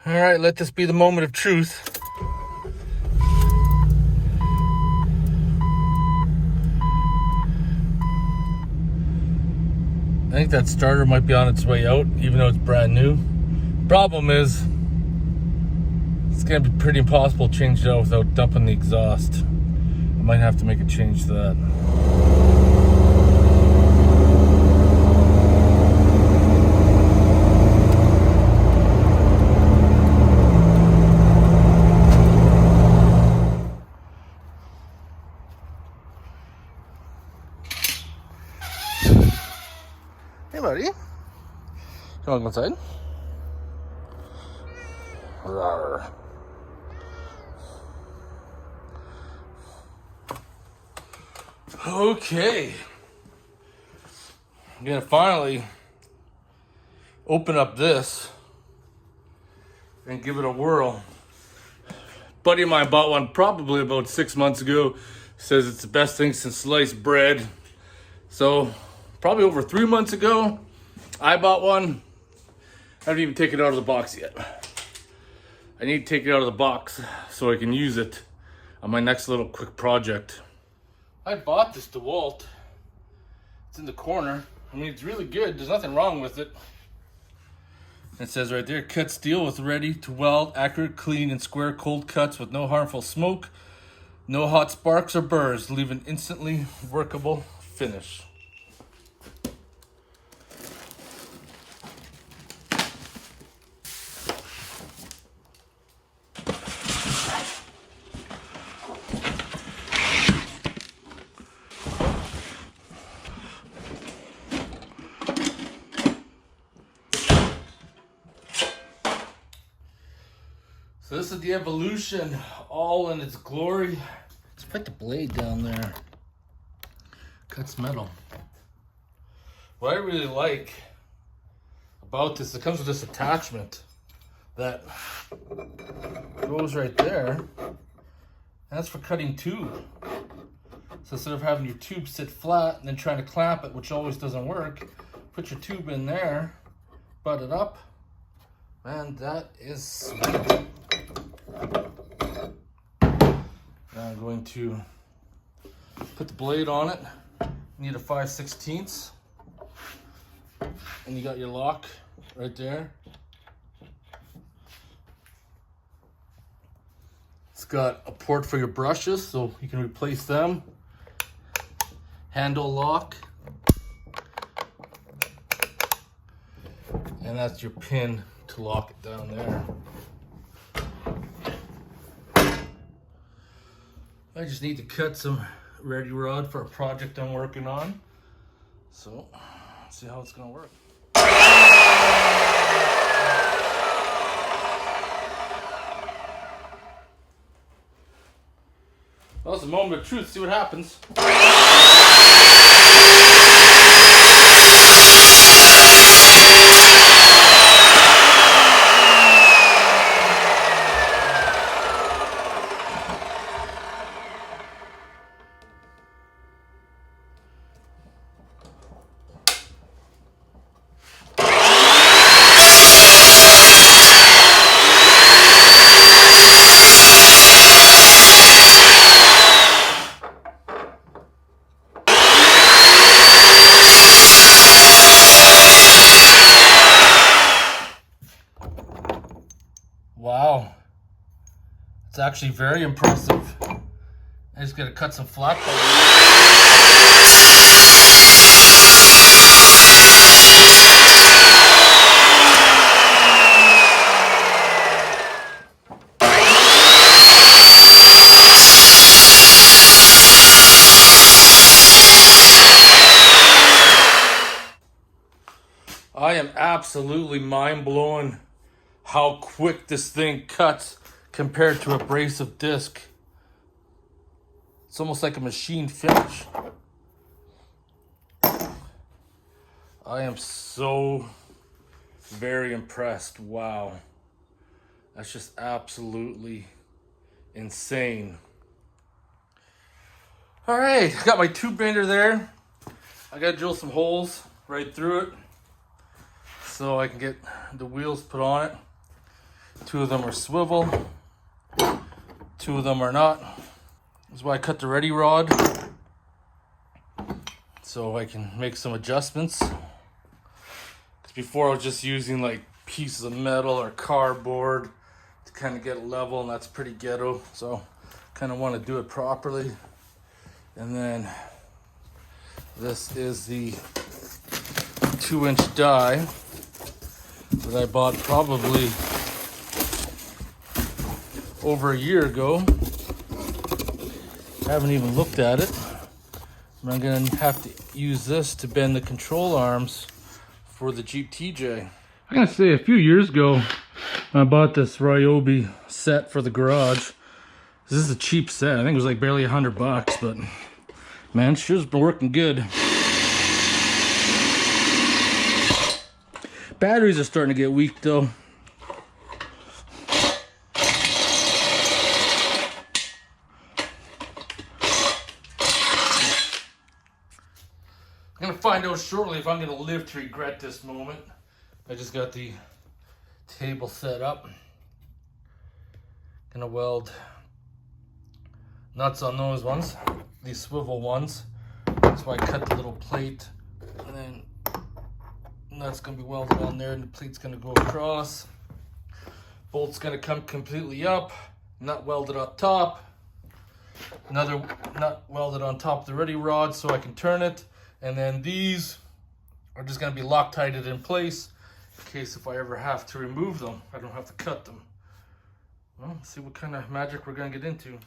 All right, let this be the moment of truth. I think that starter might be on its way out, even though it's brand new. Problem is, it's gonna be pretty impossible to change it out without dumping the exhaust. I might have to make a change to that. Hey, buddy. You want to go inside? Rawr. Okay. I'm gonna finally open up this and give it a whirl. A buddy of mine bought one probably about 6 months ago. Says it's the best thing since sliced bread. So probably over 3 months ago, I bought one. I haven't even taken it out of the box yet. I need to take it out of the box so I can use it on my next little quick project. I bought this DeWalt. It's in the corner. I mean, it's really good. There's nothing wrong with it. It says right there, cut steel with ready to weld, accurate, clean, and square cold cuts with no harmful smoke, no hot sparks or burrs, leave an instantly workable finish. So this is the Evolution, all in its glory. Let's put the blade down there. Cuts metal. What I really like about this, it comes with this attachment that goes right there. That's for cutting tube. So instead of having your tube sit flat and then trying to clamp it, which always doesn't work, put your tube in there, butt it up. Man, that is sweet. Now I'm going to put the blade on it. You need a 5/16, and you got your lock right there. It's got a port for your brushes, so you can replace them. Handle lock, and that's your pin to lock it down there. I just need to cut some ready rod for a project I'm working on. So, let's see how it's gonna work. Well, it's a moment of truth. See what happens. Wow, it's actually very impressive. I just gotta cut some flat I am absolutely mind-blown how quick this thing cuts compared to abrasive disc. It's almost like a machine finish. I am so very impressed. Wow. That's just absolutely insane. All right, I got my tube bender there. I gotta drill some holes right through it so I can get the wheels put on it. 2 of them are swivel, 2 of them are not. That's why I cut the ready rod, so I can make some adjustments. Because before I was just using like pieces of metal or cardboard to kind of get it level, and that's pretty ghetto. So kind of want to do it properly. And then this is the 2-inch die that I bought probably over a year ago. I haven't even looked at it. And I'm gonna have to use this to bend the control arms for the Jeep TJ. I'm gonna say a few years ago, I bought this Ryobi set for the garage. This is a cheap set. I think it was like barely $100, but man, it sure's been working good. Batteries are starting to get weak though. I'm gonna find out shortly if I'm gonna live to regret this moment. I just got the table set up. Gonna weld nuts on those ones, these swivel ones. That's why I cut the little plate, and then nuts gonna be welded on there, and the plate's gonna go across. Bolt's gonna come completely up, nut welded up top. Another nut welded on top of the ready rod so I can turn it. And then these are just gonna be Loctited in place in case if I ever have to remove them, I don't have to cut them. Well, let's see what kind of magic we're gonna get into.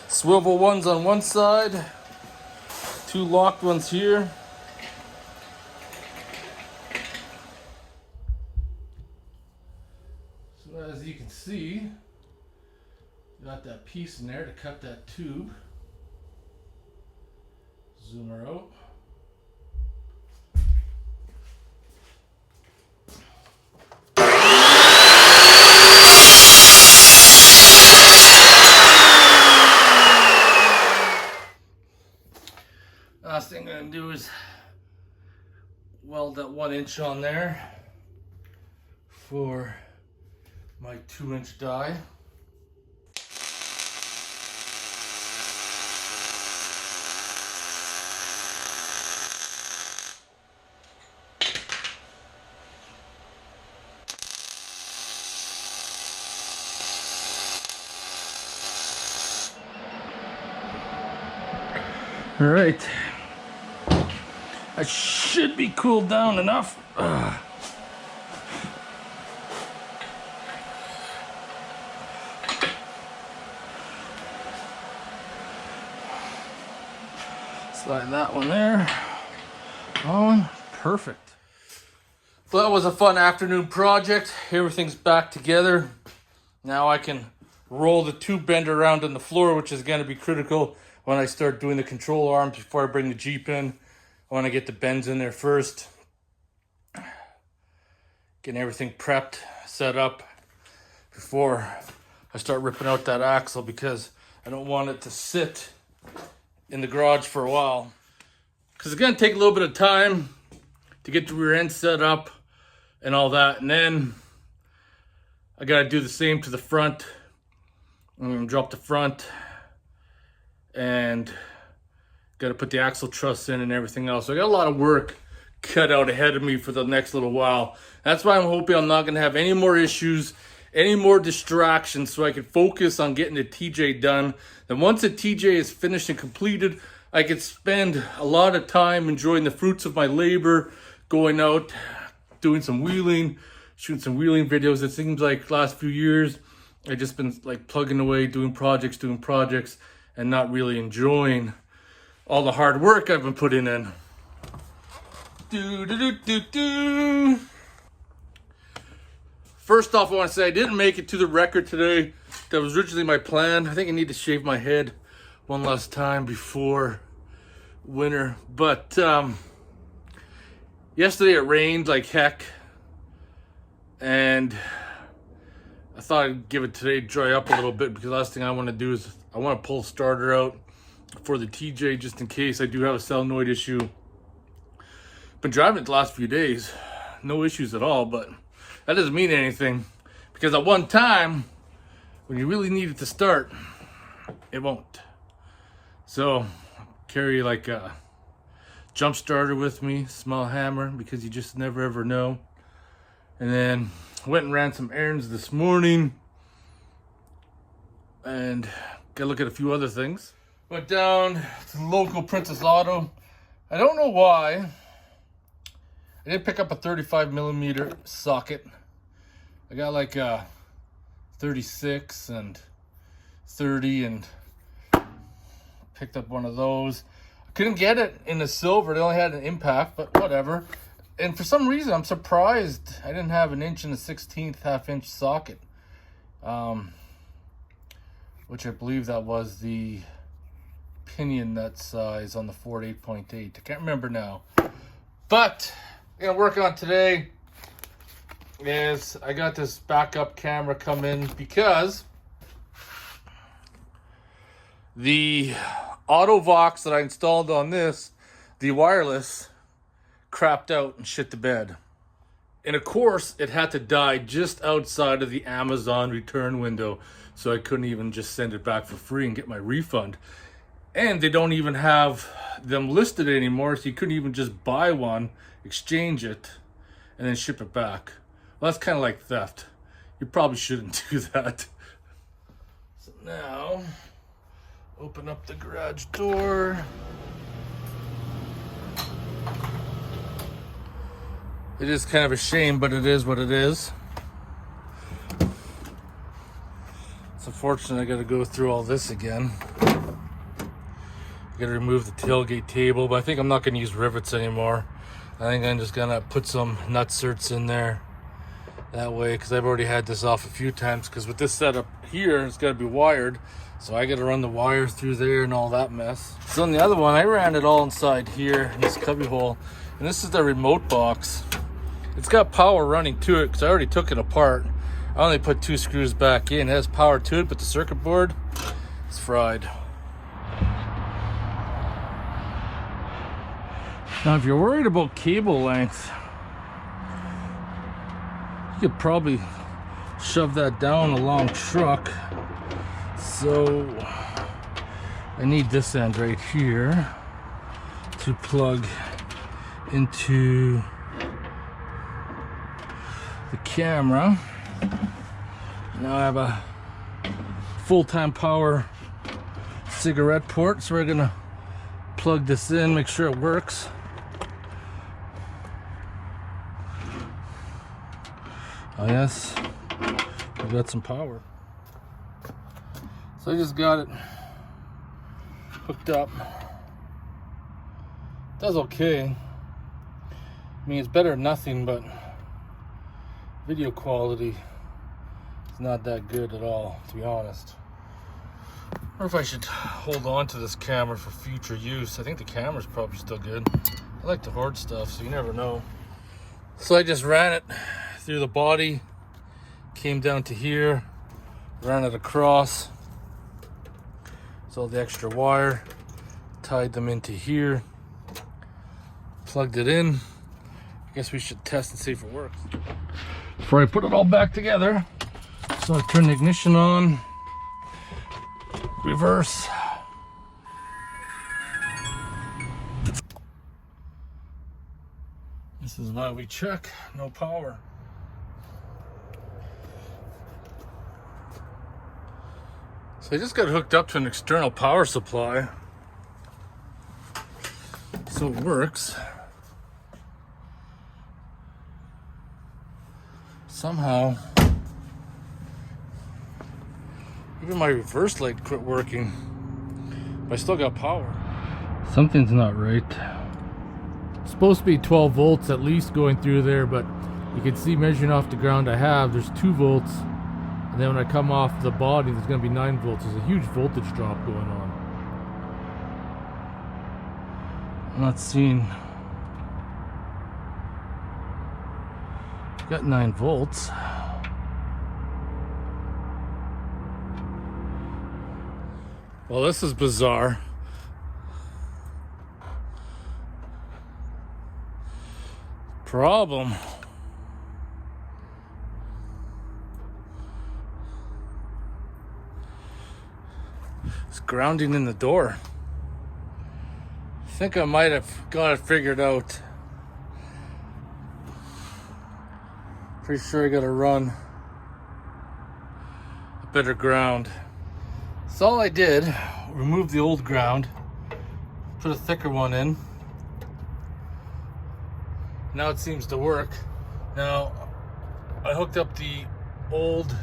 Swivel ones on one side, 2 locked ones here. So as you can see, got that piece in there to cut that tube. Zoom her out. Last thing I'm gonna do is weld that 1 inch on there for my 2-inch die. All right. I should be cooled down enough. Slide that one there on. Perfect. Well, that was a fun afternoon project. Everything's back together. Now I can roll the tube bender around on the floor, which is going to be critical when I start doing the control arms before I bring the Jeep in. I want to get the bends in there first. Getting everything prepped, set up before I start ripping out that axle, because I don't want it to sit in the garage for a while. Because it's going to take a little bit of time to get the rear end set up and all that. And then I got to do the same to the front. I'm going to drop the front and got to put the axle truss in and everything else. So I got a lot of work cut out ahead of me for the next little while. That's why I'm hoping I'm not going to have any more issues, any more distractions, so I can focus on getting the TJ done. Then once the TJ is finished and completed, I could spend a lot of time enjoying the fruits of my labor, going out, doing some wheeling, shooting some wheeling videos. It seems like the last few years I've just been like plugging away, doing projects, and not really enjoying all the hard work I've been putting in. First off, I want to say I didn't make it to the record today. That was originally my plan. I think I need to shave my head one last time before winter. But yesterday it rained like heck. And I thought I'd give it today to dry up a little bit, because the last thing I want to do is I want to pull the starter out for the TJ just in case I do have a solenoid issue. Been driving it the last few days. No issues at all, but that doesn't mean anything, because at one time, when you really need it to start, it won't. So, carry like a jump starter with me, small hammer, because you just never ever know. And then went and ran some errands this morning, and got to look at a few other things. Went down to the local Princess Auto. I don't know why. I did pick up a 35mm socket. I got like a 36 and 30 and picked up one of those. I couldn't get it in the silver. They only had an impact, but whatever. And for some reason, I'm surprised I didn't have an 1 1/16 half-inch socket. Which I believe that was the pinion nut size on the Ford 8.8. I can't remember now. But I'm gonna work on today is I got this backup camera come in, because the AutoVox that I installed on this, the wireless, crapped out and shit the bed. And of course, it had to die just outside of the Amazon return window, so I couldn't even just send it back for free and get my refund. And they don't even have them listed anymore, so you couldn't even just buy one, exchange it, and then ship it back. Well, that's kind of like theft. You probably shouldn't do that. So now, open up the garage door. It is kind of a shame, but it is what it is. It's unfortunate I got to go through all this again. I got to remove the tailgate table, but I think I'm not going to use rivets anymore. I think I'm just going to put some nut certs in there that way, because I've already had this off a few times, because with this setup here, it's got to be wired. So I got to run the wire through there and all that mess. So on the other one, I ran it all inside here in this cubby hole. And this is the remote box. It's got power running to it, because I already took it apart. I only put 2 screws back in. It has power to it, but the circuit board is fried. Now, if you're worried about cable length, you could probably shove that down a long truck. So I need this end right here to plug into the camera. Now I have a full-time power cigarette port, so we're gonna plug this in, make sure it works. Oh yes, I've got some power. So I just got it hooked up. Does okay. I mean, it's better than nothing, but video quality is not that good at all, to be honest. Or if I should hold on to this camera for future use. I think the camera's probably still good. I like to hoard stuff, so you never know. So I just ran it through the body, came down to here, ran it across. So all the extra wire, tied them into here, plugged it in. I guess we should test and see if it works. Before I put it all back together, so I turn the ignition on, reverse. This is why we check, no power. So I just got hooked up to an external power supply. So it works. Somehow Even my reverse light quit working. But I still got power. Something's not right. It's supposed to be 12 volts at least going through there, but you can see measuring off the ground there's 2 volts. And then when I come off the body, there's going to be 9 volts. There's a huge voltage drop going on. I'm not seeing. Got 9 volts. Well, this is bizarre. Problem. It's grounding in the door. I think I might have got it figured out. Pretty sure I gotta run a better ground. So all I did, remove the old ground, put a thicker one in. Now it seems to work. Now, I hooked up the old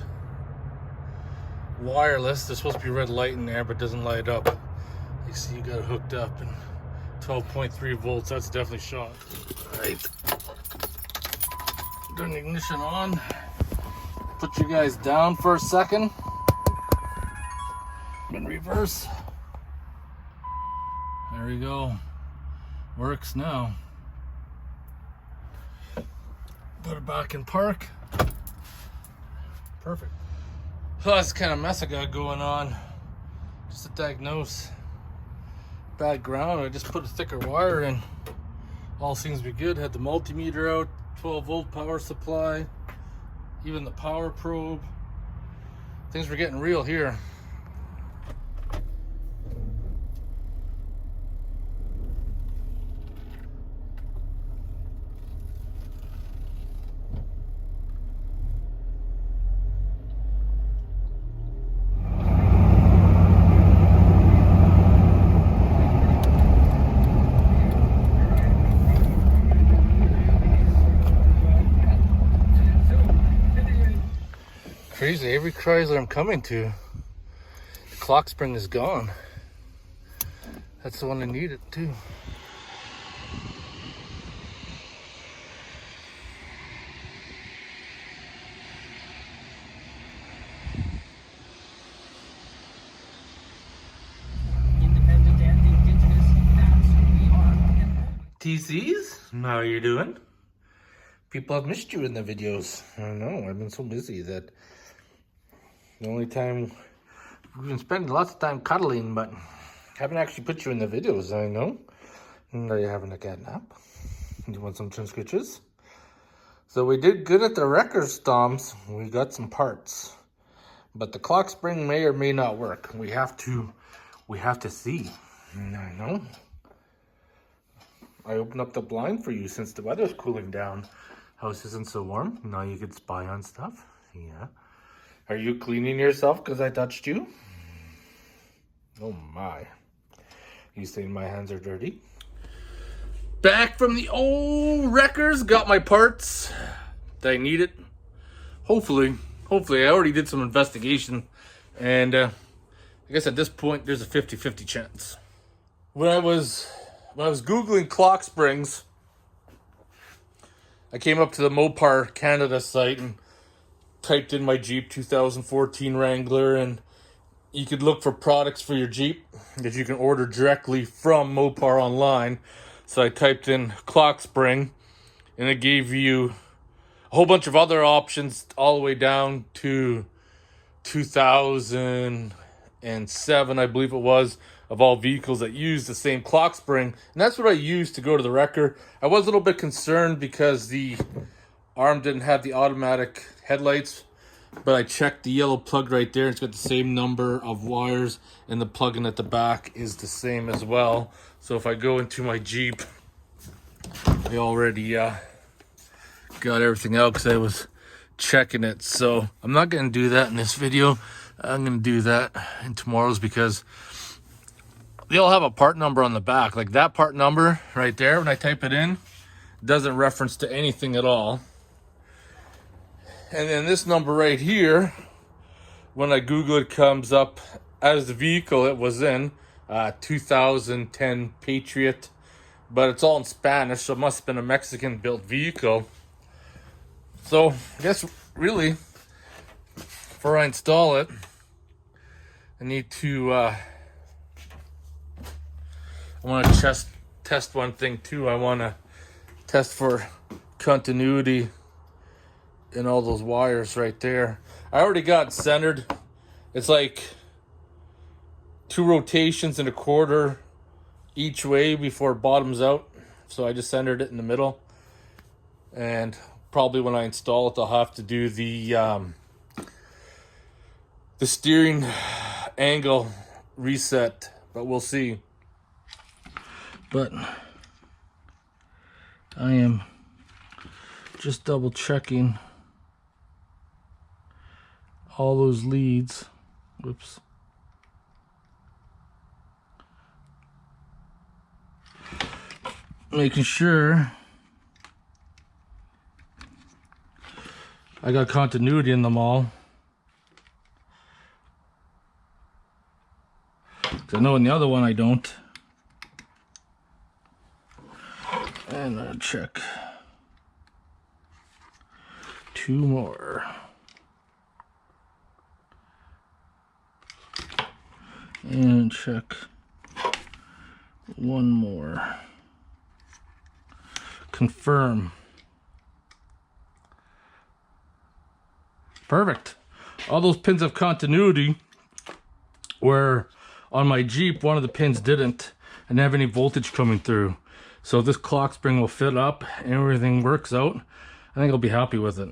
wireless. There's supposed to be red light in there, but it doesn't light up. You see, you got it hooked up, and 12.3 volts, that's definitely shot. All right. Turn the ignition on. Put you guys down for a second. In reverse. There we go. Works now. Put it back in park. Perfect. So that's the kind of mess I got going on. Just to diagnose bad ground, I just put a thicker wire in. All seems to be good. Had the multimeter out, 12 volt power supply, even the power probe. Things were getting real here. Crazy, every Chrysler I'm coming to, the clock spring is gone. That's the one I needed too. Independent and indigenous, that's who we are. TCs, how are you doing? People have missed you in the videos. I don't know, I've been so busy that the only time we've been spending lots of time cuddling, but haven't actually put you in the videos. I know. Are you having a cat nap? You want some scritches? So we did good at the wrecker stomps. We got some parts, but the clock spring may or may not work. We have to see. I know. I opened up the blind for you since the weather's cooling down. House isn't so warm. Now you can spy on stuff. Yeah. Are you cleaning yourself because I touched you? Oh my. You saying my hands are dirty? Back from the old wreckers. Got my parts that I needed. Hopefully. I already did some investigation. And I guess at this point, there's a 50-50 chance. When I was Googling clock springs, I came up to the Mopar Canada site and typed in my Jeep 2014 Wrangler, and you could look for products for your Jeep that you can order directly from Mopar online. So I typed in clock spring, and it gave you a whole bunch of other options all the way down to 2007, I believe it was, of all vehicles that use the same clock spring. And that's what I used to go to the wrecker. I was a little bit concerned because the arm didn't have the automatic headlights, but I checked the yellow plug right there. It's got the same number of wires, and the plug-in at the back is the same as well. So if I go into my Jeep, I already got everything out because I was checking it. So I'm not going to do that in this video. I'm going to do that in tomorrow's because they all have a part number on the back. Like that part number right there, when I type it in, doesn't reference to anything at all. And then this number right here when I Google it, comes up as the vehicle it was in, 2010 Patriot, but it's all in Spanish, so it must have been a Mexican-built vehicle. So I guess really, before I install it, I need to, I want to test one thing too. I want to test for continuity in all those wires right there. I already got it centered. It's like 2 rotations and a quarter each way before it bottoms out. So I just centered it in the middle. And probably when I install it, I'll have to do the steering angle reset, but we'll see. But I am just double checking all those leads. Whoops. Making sure I got continuity in them all. 'Cause I know in the other one I don't. And I'll check 2 more. And check 1 more. Confirm. Perfect. All those pins of continuity where on my Jeep, one of the pins didn't and have any voltage coming through. So this clock spring will fit up and everything works out. I think I'll be happy with it.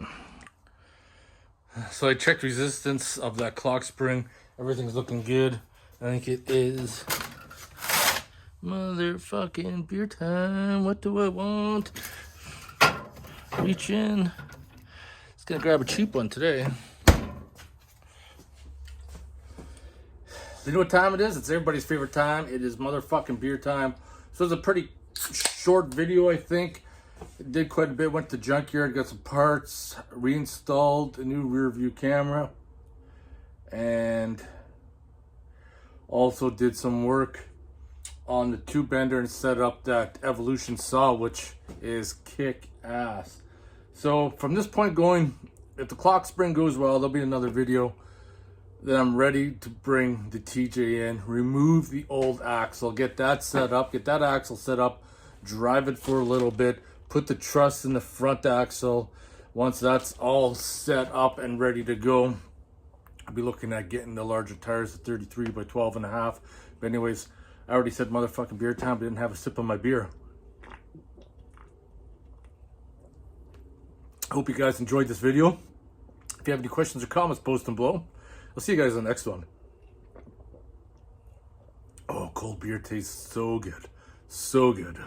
So I checked resistance of that clock spring. Everything's looking good. I think it is motherfucking beer time. What do I want? Reach in. Just gonna grab a cheap one today. You know what time it is? It's everybody's favorite time. It is motherfucking beer time. So it's a pretty short video, I think. It did quite a bit. Went to the junkyard, got some parts, reinstalled a new rear view camera, and also did some work on the tube bender and set up that Evolution saw, which is kick ass. So from this point going, if the clock spring goes well, there'll be another video. Then I'm ready to bring the TJ in, remove the old axle, get that set up, get that axle set up, drive it for a little bit, put the truss in the front axle. Once that's all set up and ready to go, I'll be looking at getting the larger tires, the 33 by 12.5. But anyways, I already said motherfucking beer time, but didn't have a sip of my beer. I hope you guys enjoyed this video. If you have any questions or comments, post them below. I'll see you guys on the next one. Oh, cold beer tastes so good. So good.